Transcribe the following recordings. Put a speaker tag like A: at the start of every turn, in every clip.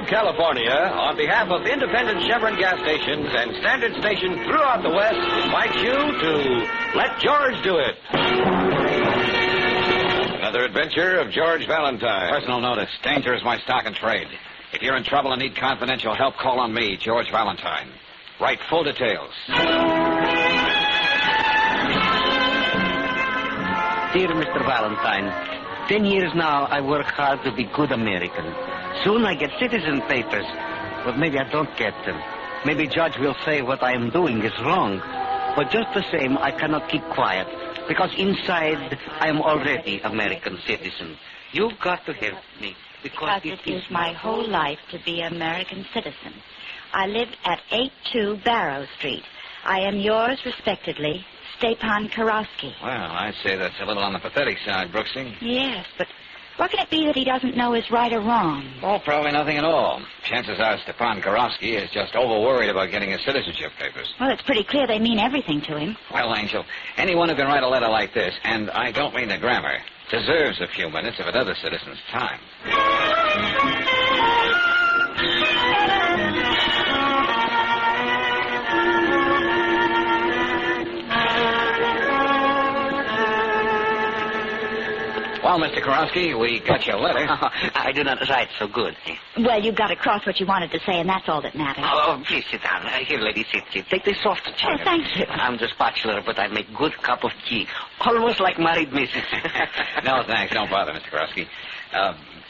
A: California, on behalf of independent Chevron gas stations and standard stations throughout the West, invites you to Let George Do It. Another adventure of George Valentine.
B: Personal notice. Danger is my stock and trade. If you're in trouble and need confidential help, call on me, George Valentine. Write full details.
C: Dear Mr. Valentine, 10 years now I work hard to be good American. Soon I get citizen papers, but maybe I don't get them. Maybe Judge will say what I am doing is wrong. But just the same, I cannot keep quiet, because inside I am already American citizen. You've got to help me.
D: Because it is my whole life to be American citizen. I live at 82 Barrow Street. I am yours respectedly, Stepan Karofsky.
B: Well, I'd say that's a little on the pathetic side, Brooksy.
D: Yes, but what can it be that he doesn't know is right or wrong?
B: Oh, probably nothing at all. Chances are Stepan Karofsky is just over-worried about getting his citizenship papers.
D: Well, it's pretty clear they mean everything to him.
B: Well, Angel, anyone who can write a letter like this, and I don't mean the grammar, deserves a few minutes of another citizen's time. Well, Mr. Karofsky, we got your letter.
C: I do not write so good.
D: Well, you got across what you wanted to say, and that's all that matters.
C: Oh, please sit down. Here, lady, sit. Take this soft chair.
D: Oh, thank you.
C: I'm just bachelor, but I make good cup of tea. Almost like married missus.
B: No, thanks. Don't bother, Mr. Karofsky.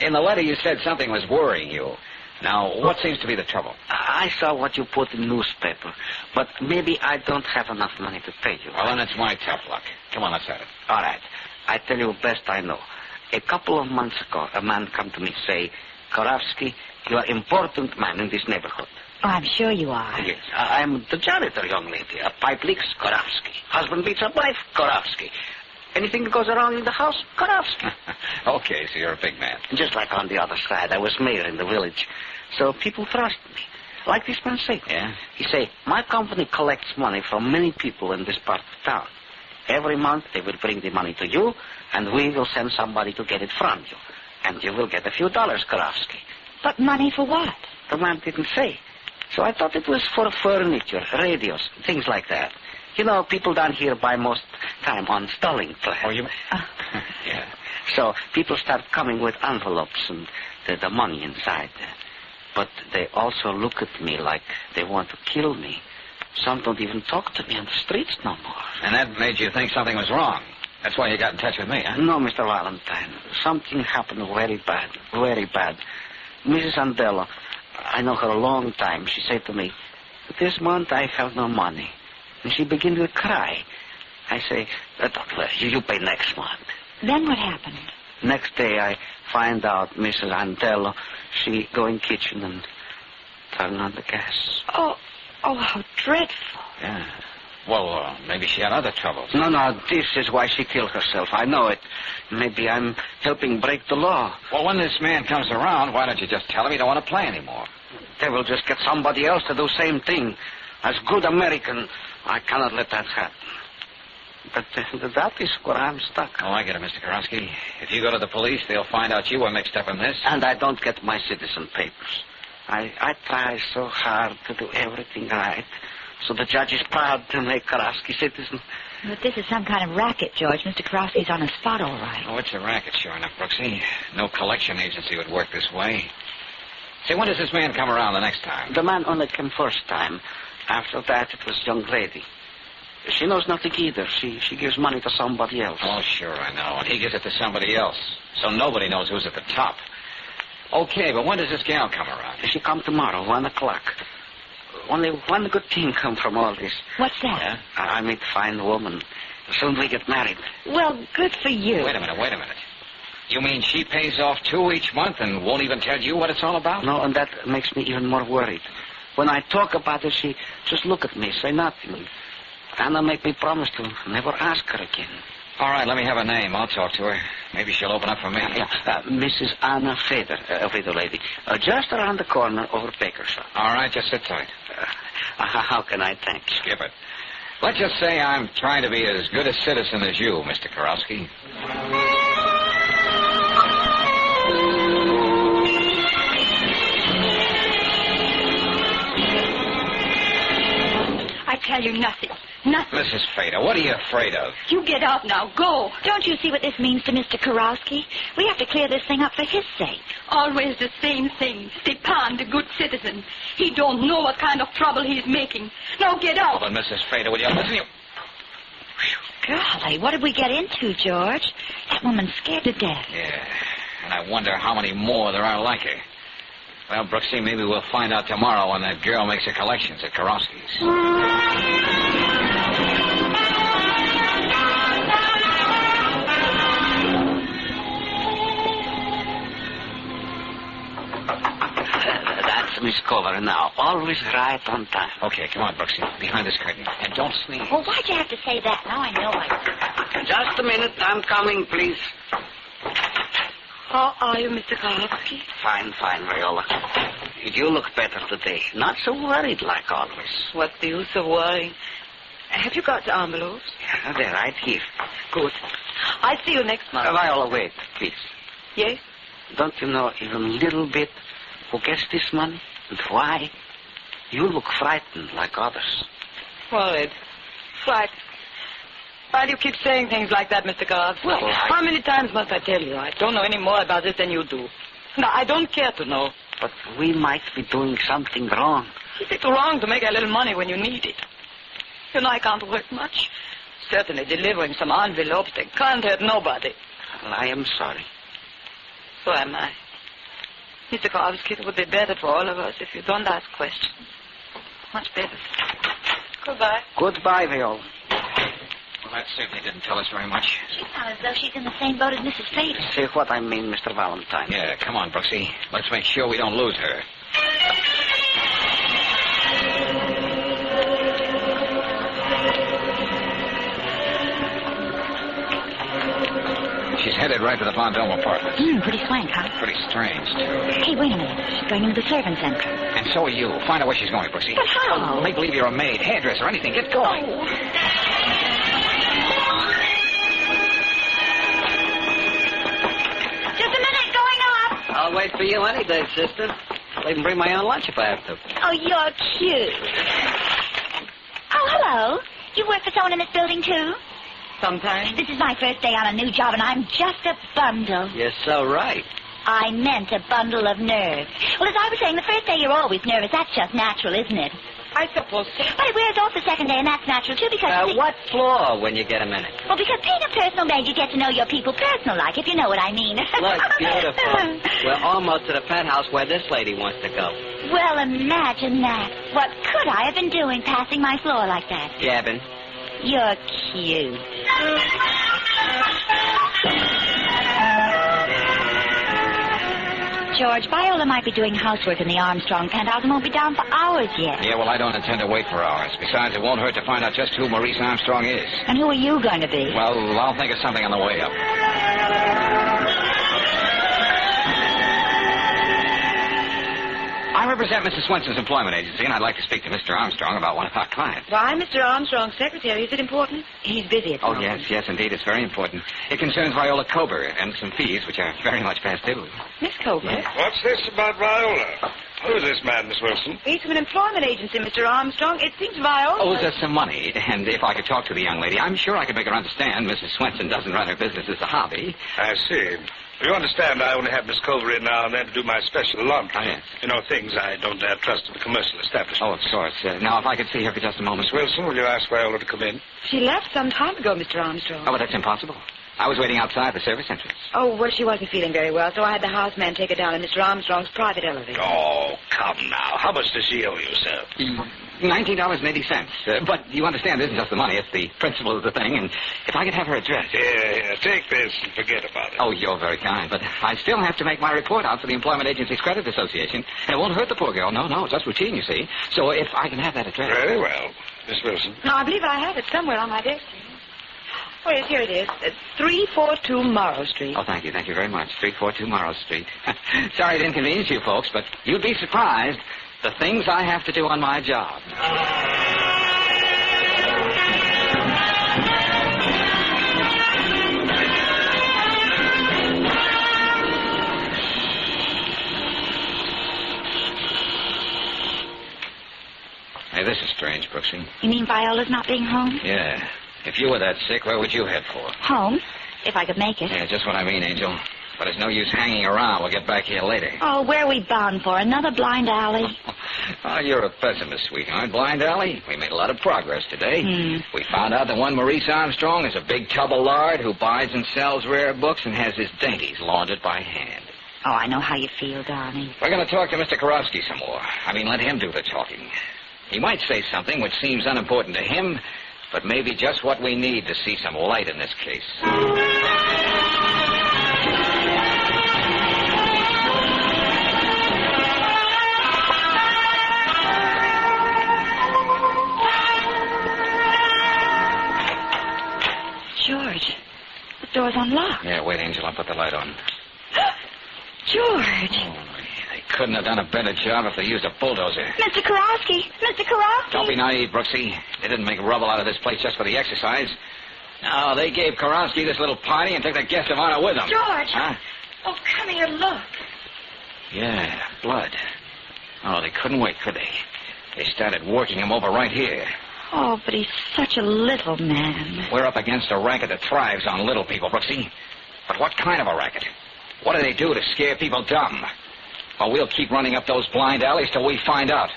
B: In the letter, you said something was worrying you. Now, what seems to be the trouble?
C: I saw what you put in newspaper, but maybe I don't have enough money to pay you.
B: Well, then it's my tough luck. Come on, let's have it.
C: All right. I tell you best I know. A couple of months ago, a man come to me say, Karofsky, you are important man in this neighborhood.
D: Oh, I'm sure you are.
C: Yes, I'm the janitor, young lady. A pipe leaks, Karofsky. Husband beats up wife, Karofsky. Anything that goes wrong in the house, Karofsky.
B: Okay, so you're a big man.
C: Just like on the other side, I was mayor in the village. So people trust me. Like this man say.
B: Yeah?
C: He say, my company collects money from many people in this part of town. Every month they will bring the money to you, and we will send somebody to get it from you. And you will get a few dollars, Karofsky.
D: But money for what?
C: The man didn't say. So I thought it was for furniture, radios, things like that. You know, people down here buy most time on stalling plans.
B: Oh, you... Yeah.
C: So people start coming with envelopes and the money inside. But they also look at me like they want to kill me. Some don't even talk to me on the streets no more.
B: And that made you think something was wrong. That's why you got in touch with me, huh?
C: No, Mr. Valentine. Something happened very bad, very bad. Mrs. Andelo, I know her a long time. She said to me, this month I have no money. And she began to cry. I say, don't worry, you pay next month.
D: Then what happened?
C: Next day I find out Mrs. Andelo, she go in kitchen and turn on the gas.
D: Oh, how dreadful.
B: Yeah. Well, maybe she had other troubles.
C: No, this is why she killed herself. I know it. Maybe I'm helping break the law.
B: Well, when this man comes around, why don't you just tell him you don't want to play anymore?
C: They will just get somebody else to do the same thing. As good American, I cannot let that happen. But that is where I'm stuck.
B: Oh, I get it, Mr. Karofsky. If you go to the police, they'll find out you were mixed up in this.
C: And I don't get my citizen papers. I try so hard to do everything right. So the judge is proud to make Karofsky citizen.
D: But this is some kind of racket, George. Mr. Karofsky's on the spot, all right.
B: Oh, it's a racket, sure enough, Brooksy. No collection agency would work this way. Say, when does this man come around the next time?
C: The man only came first time. After that, it was young lady. She knows nothing either. She gives money to somebody else.
B: Oh, sure, I know. And he gives it to somebody else. So nobody knows who's at the top. Okay, but when does this gal come around?
C: She come tomorrow, 1:00. Only one good thing come from all this.
D: What's that?
B: Yeah?
C: I meet a fine woman. Soon we get married.
D: Well, good for you.
B: Wait a minute. You mean she pays off $2 each month and won't even tell you what it's all about?
C: No, and that makes me even more worried. When I talk about it, she just look at me, say nothing. Anna make me promise to never ask her again.
B: All right, let me have a name. I'll talk to her. Maybe she'll open up for me.
C: Mrs. Anna Feder, a widow lady. Just around the corner over Baker's shop.
B: All right, just sit tight.
C: How can I thank you?
B: Skip it. Let's just say I'm trying to be as good a citizen as you, Mr. Karofsky.
E: you nothing. Nothing.
B: Mrs. Feder, what are you afraid of?
E: You get out now. Go.
D: Don't you see what this means to Mr. Kurowski? We have to clear this thing up for his sake.
E: Always the same thing. Stepan, the good citizen. He don't know what kind of trouble he's making. Now get out.
B: Oh, but Mrs. Feder, will you listen?
D: Golly, what did we get into, George? That woman's scared to death.
B: Yeah, and I wonder how many more there are like her. Well, Brooksy, maybe we'll find out tomorrow when that girl makes her collections at Kurowski's.
C: That's Miss Cover now. Always right on time.
B: Okay, come on, Brooksy. Behind this curtain. And don't sneeze.
D: Well, why'd you have to say that? Now I know I...
C: Just a minute. I'm coming, please.
E: How are you, Mr. Kurowski?
C: Fine, Viola. You look better today. Not so worried like always.
E: What's the use of worrying? Have you got the envelopes?
C: Yeah, they're right here.
E: Good. I'll see you next month.
C: Viola, wait, please.
E: Yes?
C: Don't you know even a little bit who gets this money and why? You look frightened like others.
E: Worried. Right. Why do you keep saying things like that, Mr. Kurowski?
C: Well,
E: How many times must I tell you? I don't know any more about this than you do. No, I don't care to know.
C: But we might be doing something wrong.
E: Is it wrong to make a little money when you need it? You know, I can't work much. Certainly delivering some envelopes, they can't hurt nobody.
C: Well, I am sorry.
E: So am I. Mr. Kurowski, it would be better for all of us if you don't ask questions. Much better. Goodbye.
C: Goodbye, Viola.
B: Well, that certainly didn't tell us very much.
D: She sounds as though she's in the same boat as Mrs. Feder.
C: See what I mean, Mr. Valentine.
B: Yeah, come on, Brooksy. Let's make sure we don't lose her. She's headed right to the Vendome apartments.
D: Pretty swank, huh?
B: Pretty strange, too.
D: Hey, wait a minute. She's going into the servants' entrance.
B: And so are you. Find out where she's going, Brooksy.
D: But how?
B: Make believe you're a maid, hairdresser, anything. Get going.
D: Just a minute, going up.
C: I'll wait for you any day, sister. I'll even bring my own lunch if I have to.
D: Oh, you're cute. Oh, hello. You work for someone in this building, too?
E: Sometimes.
D: This is my first day on a new job, and I'm just a bundle.
C: You're so right.
D: I meant a bundle of nerves. Well, as I was saying, the first day you're always nervous. That's just natural, isn't it?
E: I suppose so.
D: But it wears off the second day, and that's natural, too, because...
C: What floor when you get a minute?
D: Well, because being a personal maid, you get to know your people personal-like, if you know what I mean.
C: Look, beautiful. We're almost at the penthouse where this lady wants to go.
D: Well, imagine that. What could I have been doing passing my floor like that?
C: Gabbing.
D: You're cute. George, Viola might be doing housework in the Armstrong penthouse and won't be down for hours yet.
B: Yeah, well, I don't intend to wait for hours. Besides, it won't hurt to find out just who Maurice Armstrong is.
D: And who are you going to be?
B: Well, I'll think of something on the way up. I represent Mrs. Swenson's employment agency, and I'd like to speak to Mr. Armstrong about one of our clients.
E: Why, Mr. Armstrong's secretary? Is it important? He's busy at the
B: Oh, yes, indeed. It's very important. It concerns Viola Cober and some fees, which are very much past due.
E: Miss Coburn?
B: Yes.
F: What's this about Viola? Who is this man, Miss Wilson?
E: He's from an employment agency, Mr. Armstrong. It seems Viola...
B: Owes us some money, and if I could talk to the young lady, I'm sure I could make her understand Mrs. Swenson doesn't run her business as a hobby.
F: I see. You understand I only have Miss Culver in now and then to do my special laundry.
B: Oh, yes.
F: You know, things I don't dare trust in the commercial establishment.
B: Oh, of course. Now, if I could see her for just a moment.
F: Miss Wilson, will you ask Viola to come in?
E: She left some time ago, Mr. Armstrong.
B: Oh, but that's impossible. I was waiting outside the service entrance.
E: Oh, well, she wasn't feeling very well, so I had the houseman take her down in Mr. Armstrong's private elevator.
F: Oh, come now. How much does she owe you, sir?
B: $19.80. But you understand, this isn't just the money. It's the principle of the thing. And if I could have her address.
F: Here, take this and forget about it.
B: Oh, you're very kind. But I still have to make my report out for the Employment Agency's Credit Association. And it won't hurt the poor girl. No, it's just routine, you see. So if I can have that address.
F: Very well. Miss Wilson.
E: No, I believe I have it somewhere on my desk. Oh, yes, here it is. 342 Morrow Street.
B: Oh, thank you very much. 342 Morrow Street. Sorry to inconvenience you folks, but you'd be surprised the things I have to do on my job. Hey, this is strange, Brooksy.
D: You mean Viola's not being home?
B: Yeah. If you were that sick, where would you head for?
D: Home, if I could make it.
B: Yeah, just what I mean, Angel. But it's no use hanging around. We'll get back here later.
D: Oh, where are we bound for? Another blind alley?
B: Oh, you're a pessimist, sweetheart. Blind alley? We made a lot of progress today. We found out that one Maurice Armstrong is a big tub of lard who buys and sells rare books and has his dainties laundered by hand.
D: Oh, I know how you feel, darling.
B: We're going to talk to Mr. Karofsky some more. I mean, let him do the talking. He might say something which seems unimportant to him, but maybe just what we need to see some light in this case.
D: George, the door's unlocked.
B: Yeah, wait, Angel. I'll put the light on.
D: George.
B: Oh, they couldn't have done a better job if they used a bulldozer.
D: Mr. Karofsky. Mr. Karofsky.
B: Don't be naive, Brooksy. They didn't make rubble out of this place just for the exercise. No, they gave Karofsky this little party and took the guest of honor with them.
D: George.
B: Huh?
D: Oh, come here, look.
B: Yeah, blood. Oh, they couldn't wait, could they? They started working him over right here.
D: Oh, but he's such a little man.
B: We're up against a racket that thrives on little people, Brooksy. But what kind of a racket? What do they do to scare people dumb? Well, we'll keep running up those blind alleys till we find out.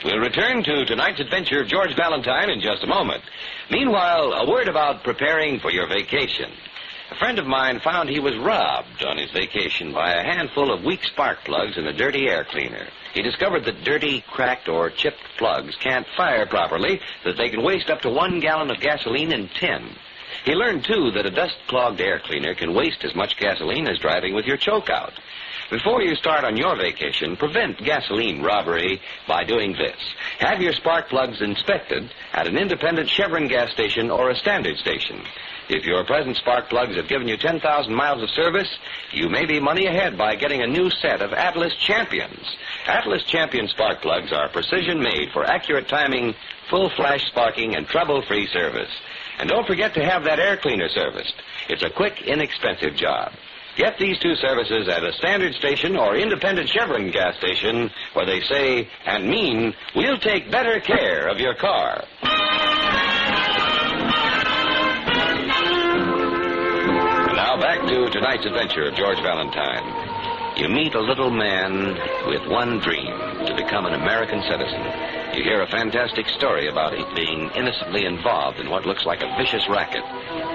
A: We'll return to tonight's adventure of George Valentine in just a moment. Meanwhile, a word about preparing for your vacation. A friend of mine found he was robbed on his vacation by a handful of weak spark plugs in a dirty air cleaner. He discovered that dirty, cracked, or chipped plugs can't fire properly, that they can waste up to 1 gallon of gasoline in 10. He learned, too, that a dust-clogged air cleaner can waste as much gasoline as driving with your choke out. Before you start on your vacation, prevent gasoline robbery by doing this. Have your spark plugs inspected at an independent Chevron gas station or a standard station. If your present spark plugs have given you 10,000 miles of service, you may be money ahead by getting a new set of Atlas Champions. Atlas Champion spark plugs are precision-made for accurate timing, full flash sparking, and trouble-free service. And don't forget to have that air cleaner serviced. It's a quick, inexpensive job. Get these two services at a standard station or independent Chevron gas station where they say and mean, we'll take better care of your car. And now back to tonight's adventure of George Valentine. You meet a little man with one dream, to become an American citizen. You hear a fantastic story about it being innocently involved in what looks like a vicious racket.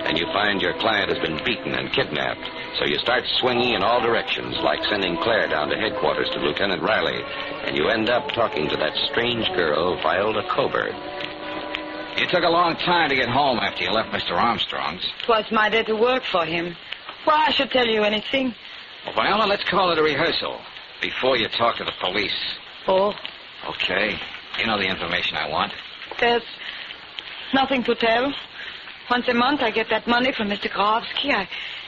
A: And you find your client has been beaten and kidnapped. So you start swinging in all directions, like sending Claire down to headquarters to Lieutenant Riley. And you end up talking to that strange girl, Viola Coburn.
B: You took a long time to get home after you left Mr. Armstrong's.
E: It was my day to work for him. Why I should tell you anything?
B: Well, Viola, let's call it a rehearsal before you talk to the police.
E: Oh,
B: Okay. You know the information I want.
E: there's nothing to tell. Once a month I get that money from Mr. Karofsky. I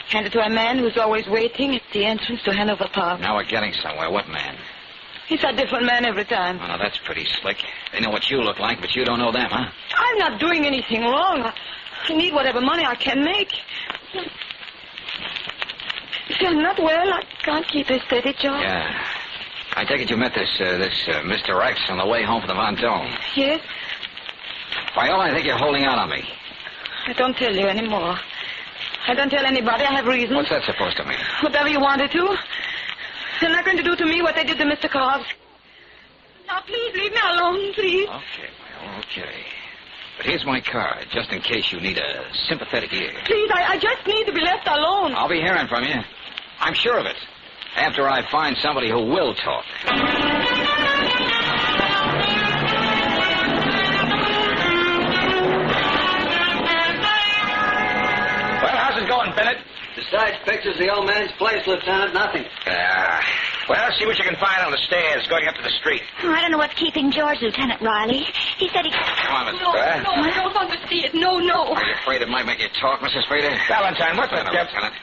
E: hand it to a man who's always waiting at the entrance to hand over power.
B: Now we're getting somewhere. What man?
E: He's a different man every time.
B: Oh, now that's pretty slick. They know what you look like, but you don't know them, huh?
E: I'm not doing anything wrong. I need whatever money I can make. If you're not well, I can't keep a steady job.
B: Yeah. I take it you met this Mr. X on the way home from the Vendome.
E: Yes?
B: Viola, I think you're holding out on me.
E: I don't tell you anymore. I don't tell anybody. I have reasons.
B: What's that supposed to mean?
E: Whatever you wanted to. They're not going to do to me what they did to Mr. Karofsky. Now, please leave me alone, please.
B: Okay, Viola, okay. But here's my card, just in case you need a sympathetic ear.
E: Please, I just need to be left alone.
B: I'll be hearing from you. I'm sure of it. After I find somebody who will talk.
A: Well, how's it going, Bennett?
C: Besides pictures of the old man's place, Lieutenant, nothing.
A: Well, see what you can find on the stairs going up to the street.
D: Oh, I don't know what's keeping George, Lieutenant Riley. He said he...
B: Come on, Mrs.
E: No,
B: Sprader.
E: no, I don't want to see it. No, no.
B: Are you afraid it might make you talk, Mrs. Sprader?
A: Valentine, what's
B: No,
A: that,
B: Lieutenant.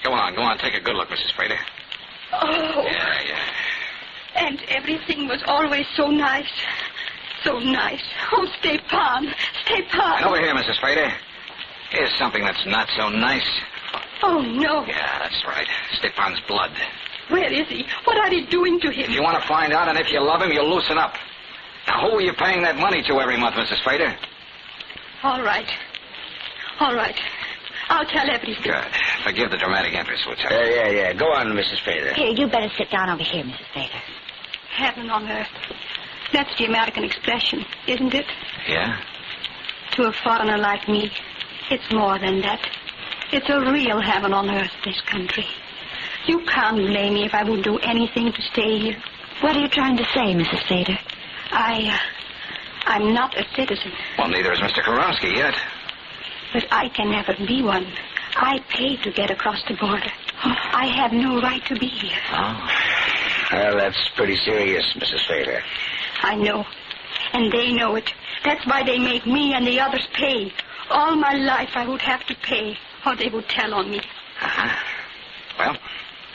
B: Go on. Take a good look, Mrs. Sprader.
E: Oh,
B: Yeah.
E: and everything was always so nice. So nice. Oh, Stepan.
B: And over here, Mrs. Sprader. Here's something that's not so nice.
G: Oh, no.
B: Yeah, that's right. Stepan's blood.
G: Where is he? What are they doing to him?
B: If you want to find out, and if you love him, you'll loosen up. Now, who are you paying that money to every month, Mrs. Fader?
G: All right. I'll tell everything.
B: Good. Forgive the dramatic entrance, Lieutenant.
C: Yeah. Go on, Mrs. Fader.
D: Here, you better sit down over here, Mrs. Fader.
G: Heaven on earth. That's the American expression, isn't it?
B: Yeah?
G: To a foreigner like me, it's more than that. It's a real heaven on earth, this country. You can't blame me if I would do anything to stay here.
D: What are you trying to say, Mrs. Fader?
G: I'm not a citizen.
B: Well, neither is Mr. Karofsky yet.
G: But I can never be one. I paid to get across the border. I have no right to be here.
B: Oh?
C: Well, that's pretty serious, Mrs. Fader.
G: I know. And they know it. That's why they make me and the others pay. All my life I would have to pay, or they would tell on me.
B: Uh-huh. Well,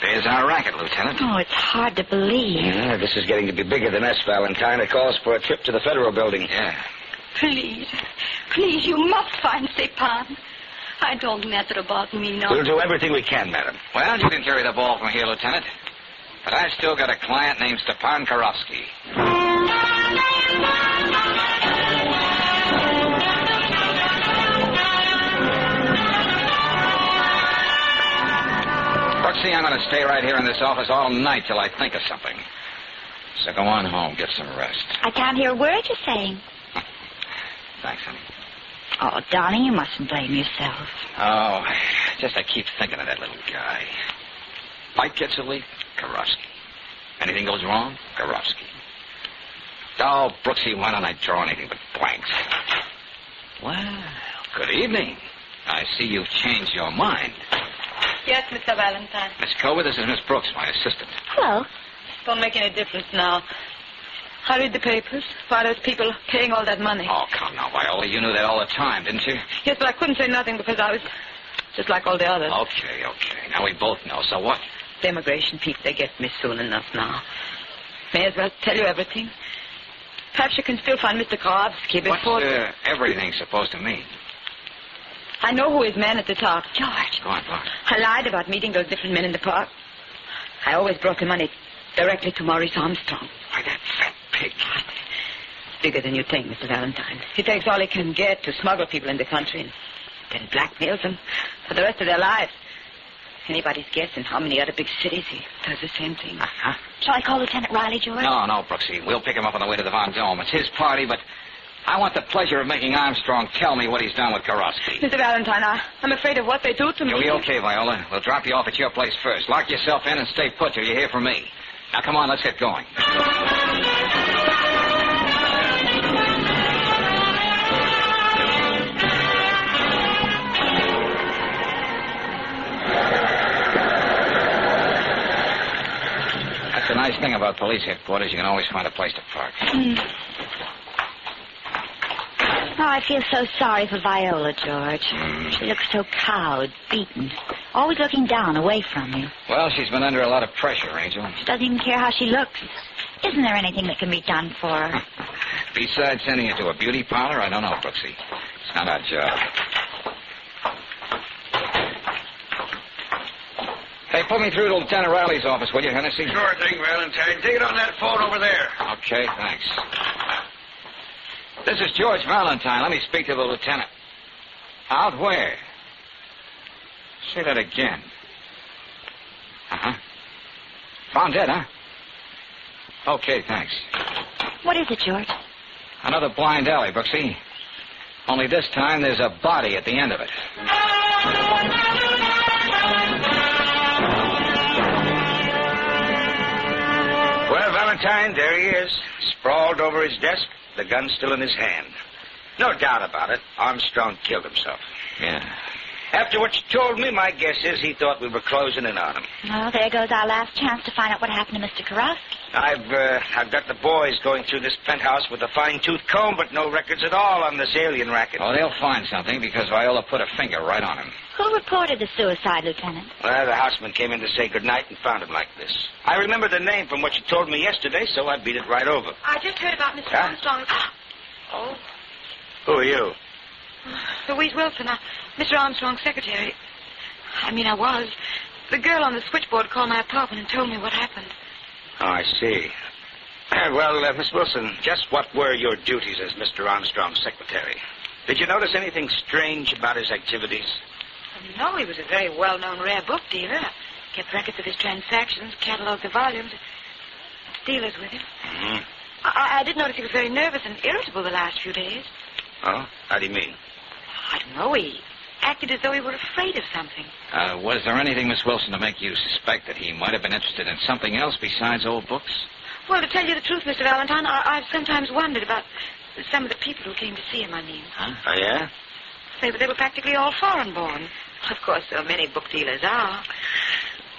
B: there's our racket, Lieutenant.
D: Oh, it's hard to believe.
C: Yeah, this is getting to be bigger than us, Valentine. It calls for a trip to the Federal Building.
B: Yeah.
G: Please, you must find Stepan. I don't matter about me now.
C: We'll do everything we can, madam.
B: Well, you can carry the ball from here, Lieutenant. But I've still got a client named Stepan Karofsky. Brooksy, I'm going to stay right here in this office all night till I think of something. So go on home, get some rest.
D: I can't hear a word you're saying.
B: Thanks, honey.
D: Oh, darling, you mustn't blame yourself.
B: Oh, just I keep thinking of that little guy. Fight gets a leak, Karofsky. Anything goes wrong, Karofsky. Oh, Brooksy, why don't I draw anything but blanks? Well, good evening. I see you've changed your mind.
E: Yes, Mr. Valentine.
B: Miss Covert, this is Miss Brooks, my assistant.
D: Hello.
E: Don't make any difference now. I read the papers. Why those people paying all that money?
B: Oh, come now, Viola. You knew that all the time, didn't you?
E: Yes, but I couldn't say nothing because I was just like all the others.
B: Okay. Now we both know. So what?
E: The immigration people, they get me soon enough now. May as well tell you everything. Perhaps you can still find Mr. Karofsky before...
B: What's everything supposed to mean?
E: I know who his man at the top. George.
B: Go on.
E: I lied about meeting those different men in the park. I always brought the money directly to Maurice Armstrong.
B: Why, that fat pig.
E: It's bigger than you think, Mr. Valentine. He takes all he can get to smuggle people in the country and then blackmails them for the rest of their lives. Anybody's guessing how many other big cities he does the same thing.
B: Uh-huh.
D: Shall I call Lieutenant Riley, George?
B: No, Brooksy. We'll pick him up on the way to the Von Dome. It's his party, but I want the pleasure of making Armstrong tell me what he's done with Karofsky.
E: Mr. Valentine, I'm afraid of what they do to me.
B: You'll be okay, Viola. We'll drop you off at your place first. Lock yourself in and stay put till you hear from me. Now, come on, let's get going. That's the nice thing about police headquarters. You can always find a place to park.
D: Oh, I feel so sorry for Viola, George. She looks so cowed, beaten, always looking down, away from you.
B: Well, she's been under a lot of pressure, Angel.
D: She doesn't even care how she looks. Isn't there anything that can be done for her?
B: Besides sending her to a beauty parlor, I don't know, Brooksy. It's not our job. Hey, put me through to Lieutenant Riley's office, will you, Hennessy?
F: Sure thing, Valentine. Take it on that phone over there.
B: Okay, thanks. This is George Valentine. Let me speak to the lieutenant. Out where? Say that again. Uh-huh. Found dead, huh? Okay, thanks.
D: What is it, George?
B: Another blind alley, Brooksy. Only this time there's a body at the end of it.
F: Well, Valentine, there he is, sprawled over his desk, the gun still in his hand. No doubt about it, Armstrong killed himself.
B: Yeah.
F: After what you told me, my guess is he thought we were closing in on him.
D: Well, there goes our last chance to find out what happened to Mr. Karofsky.
F: I've got the boys going through this penthouse with a fine-tooth comb, but no records at all on this alien racket.
B: Oh, they'll find something because Viola put a finger right on him.
D: Who reported the suicide, Lieutenant?
F: Well, the houseman came in to say goodnight and found him like this. I remember the name from what you told me yesterday, so I beat it right over.
E: I just heard about Mr.
F: Huh?
E: Armstrong. Oh,
F: Who are you?
E: Louise Wilson, Mr. Armstrong's secretary. I was. The girl on the switchboard called my apartment and told me what happened.
F: Oh, I see. Well, Miss Wilson, just what were your duties as Mr. Armstrong's secretary? Did you notice anything strange about his activities?
E: No, he was a very well-known rare book dealer. Kept records of his transactions, cataloged the volumes, dealers with him.
F: Mm-hmm.
E: I did notice he was very nervous and irritable the last few days.
F: Oh? How do you mean?
E: I don't know. He acted as though he were afraid of something.
B: Was there anything, Miss Wilson, to make you suspect that he might have been interested in something else besides old books?
E: Well, to tell you the truth, Mr. Valentine, I've sometimes wondered about some of the people who came to see him,
B: Huh?
F: Oh, yeah?
E: They were practically all foreign-born. Of course, so many book dealers are.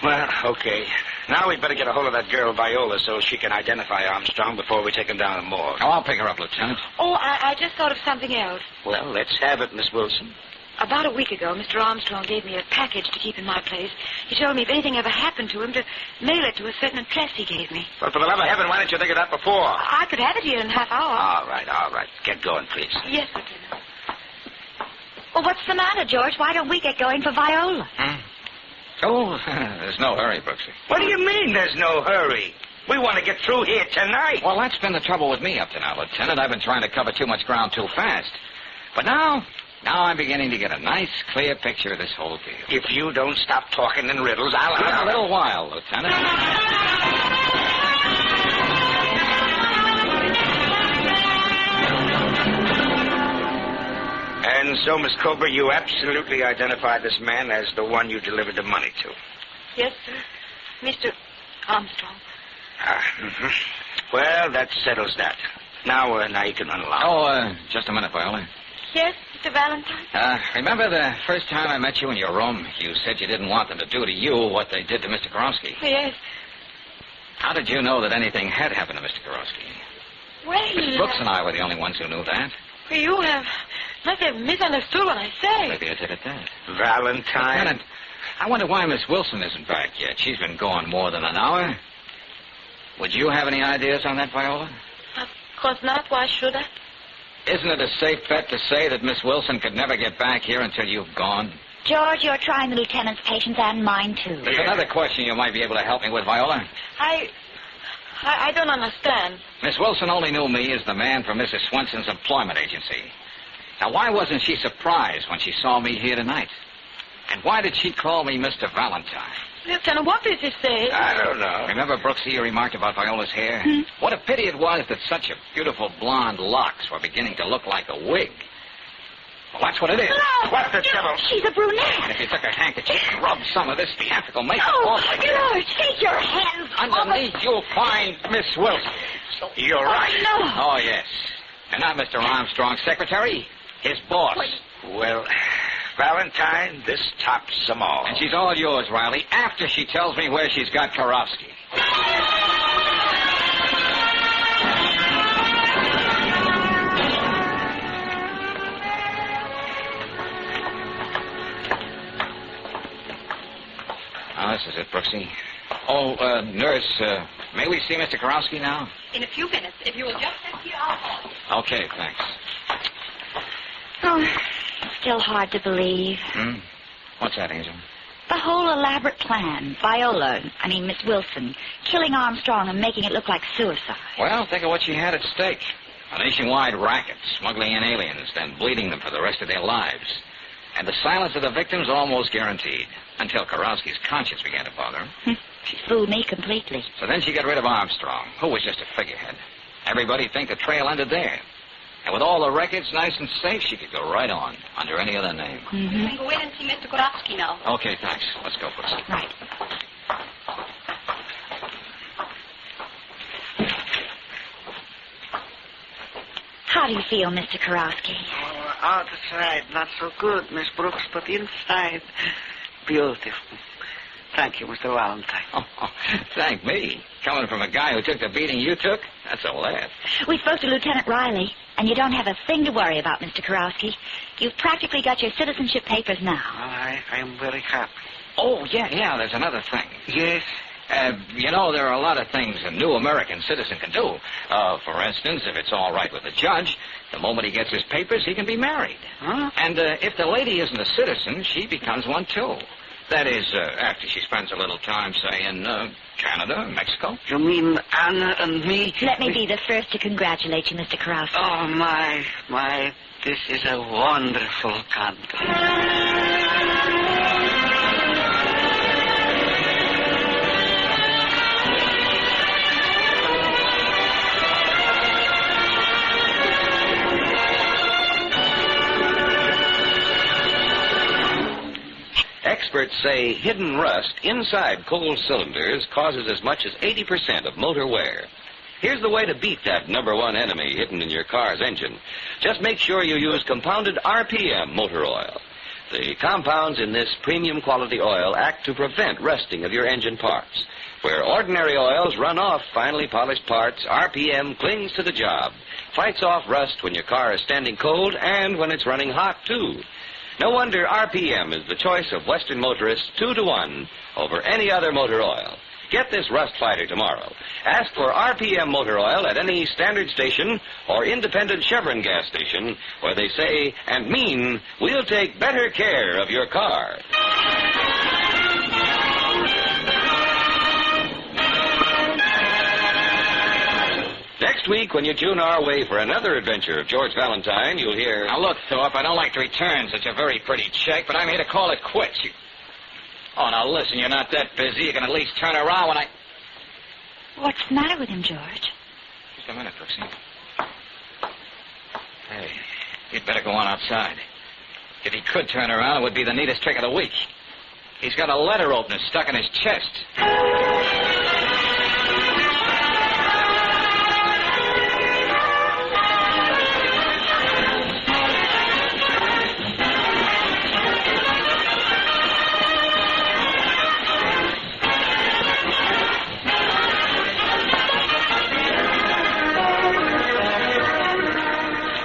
F: Well, okay. Now we'd better get a hold of that girl, Viola, so she can identify Armstrong before we take him down the morgue.
B: Oh, I'll pick her up, Lieutenant.
E: Oh, I just thought of something else.
F: Well, let's have it, Miss Wilson.
E: About a week ago, Mr. Armstrong gave me a package to keep in my place. He told me if anything ever happened to him, to mail it to a certain address he gave me.
F: Well, for the love of heaven, why didn't you think of that before?
E: I could have it here in a half hour.
F: All right. Get going, please.
E: Yes, Lieutenant.
D: Well, what's the matter, George? Why don't we get going for Viola?
B: Oh, there's no hurry, Brooksy.
F: What do you mean there's no hurry? We want to get through here tonight.
B: Well, that's been the trouble with me up to now, Lieutenant. I've been trying to cover too much ground too fast. But now I'm beginning to get a nice, clear picture of this whole deal.
F: If you don't stop talking in riddles, I'll...
B: Just a little while, Lieutenant.
F: And so, Miss Cobra, you absolutely identified this man as the one you delivered the money to.
E: Yes, sir. Mr. Armstrong.
F: Well, that settles that. Now you can run along.
B: Oh, just a minute, Viola.
E: Yes, Mr. Valentine?
B: Remember the first time I met you in your room? You said you didn't want them to do to you what they did to Mr. Karofsky.
E: Yes.
B: How did you know that anything had happened to Mr. Karofsky?
E: Well...
B: Miss Brooks and I were the only ones who knew that.
E: You must have misunderstood what I said.
B: Maybe I did at that.
F: Valentine?
B: Lieutenant, I wonder why Miss Wilson isn't back yet. She's been gone more than an hour. Would you have any ideas on that, Viola?
E: Of course not. Why should I?
B: Isn't it a safe bet to say that Miss Wilson could never get back here until you've gone?
D: George, you're trying the lieutenant's patience and mine, too.
B: There's another question you might be able to help me with, Viola.
E: I don't understand.
B: Miss Wilson only knew me as the man from Mrs. Swenson's employment agency. Now, why wasn't she surprised when she saw me here tonight? And why did she call me Mr. Valentine?
E: Lieutenant, what did you say?
F: I don't know.
B: Remember, Brooksy, you remarked about Viola's hair?
E: Hmm?
B: What a pity it was that such a beautiful blonde locks were beginning to look like a wig. Well, that's what it is.
E: No!
F: What the devil?
D: She's a
B: And
D: brunette.
B: if you took a handkerchief and rubbed some of this theatrical makeup
D: Oh,
B: off like this,
D: George, take your hands
B: underneath you'll find Miss Wilson.
F: You're right.
D: No.
B: Oh, yes. And not Mr. Armstrong's secretary, his boss.
F: Well, Valentine, this tops them all.
B: And she's all yours, Riley, after she tells me where she's got Karofsky. Oh, this is it, Brooksy. Oh, nurse, may we see Mr. Karofsky now?
E: In a few minutes. If you will just sit here, I'll...
B: Okay, thanks.
D: Oh, still hard to believe.
B: What's that, Angel?
D: The whole elaborate plan. Miss Wilson, killing Armstrong and making it look like suicide.
B: Well, think of what she had at stake. A nationwide racket, smuggling in aliens, then bleeding them for the rest of their lives. And the silence of the victims almost guaranteed, until Karofsky's conscience began to bother him.
D: She fooled me completely.
B: So then she got rid of Armstrong, who was just a figurehead. Everybody'd think the trail ended there. And with all the records nice and safe, she could go right on, under any other name.
D: Mm-hmm.
E: can go in and see Mr. Karofsky now.
B: Okay, thanks. Let's go, Brooksy.
D: Right. How do you feel, Mr. Karofsky?
C: Oh, outside, not so good, Miss Brooks, but inside, beautiful. Thank you, Mr. Valentine.
B: Oh, thank me. Coming from a guy who took the beating you took? That's a laugh.
D: We spoke to Lieutenant Riley, and you don't have a thing to worry about, Mr. Karofsky. You've practically got your citizenship papers now.
C: I am very happy.
B: Oh, yeah, there's another thing.
C: Yes?
B: There are a lot of things a new American citizen can do. For instance, if it's all right with the judge, the moment he gets his papers, he can be married.
C: Huh?
B: And if the lady isn't a citizen, she becomes one, too. That is, after she spends a little time, say, in Canada, Mexico.
C: You mean Anna and me?
D: Let me be the first to congratulate you, Mr. Karofsky.
C: Oh, my, this is a wonderful country.
A: Experts say hidden rust inside coal cylinders causes as much as 80% of motor wear. Here's the way to beat that number one enemy hidden in your car's engine. Just make sure you use compounded RPM motor oil. The compounds in this premium quality oil act to prevent rusting of your engine parts. Where ordinary oils run off finely polished parts, RPM clings to the job, fights off rust when your car is standing cold and when it's running hot, too. No wonder RPM is the choice of Western motorists 2-to-1 over any other motor oil. Get this rust fighter tomorrow. Ask for RPM motor oil at any standard station or independent Chevron gas station where they say and mean, we'll take better care of your car. Next week, when you tune our way for another adventure of George Valentine, you'll hear...
B: Now, look, Thorpe, I don't like to return such a very pretty check, but I'm here to call it quits. Oh, now, listen, you're not that busy. You can at least turn around when I...
D: What's the matter with him, George?
B: Just a minute, Brooksy. Hey, you'd better go on outside. If he could turn around, it would be the neatest trick of the week. He's got a letter opener stuck in his chest.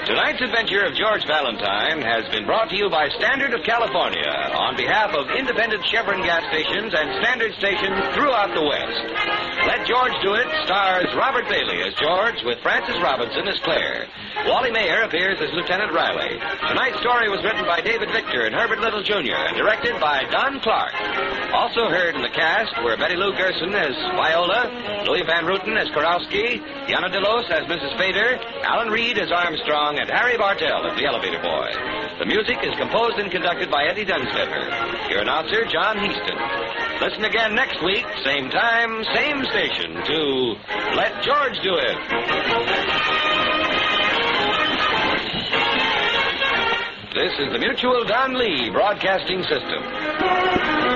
A: Tonight's adventure of George Valentine has been brought to you by Standard of California on behalf of independent Chevron gas stations and Standard stations throughout the West. Let George Do It stars Robert Bailey as George with Frances Robinson as Claire. Wally Mayer appears as Lieutenant Riley. Tonight's story was written by David Victor and Herbert Little Jr. and directed by Don Clark. Also heard in the cast were Betty Lou Gerson as Viola, Louis Van Ruten as Karofsky, Yana DeLos as Mrs. Fader, Alan Reed as Armstrong, and Harry Bartell as the elevator boy. The music is composed and conducted by Eddie Dunstedter. Your announcer, John Heaston. Listen again next week, same time, same station, to Let George Do It. This is the Mutual Don Lee Broadcasting System.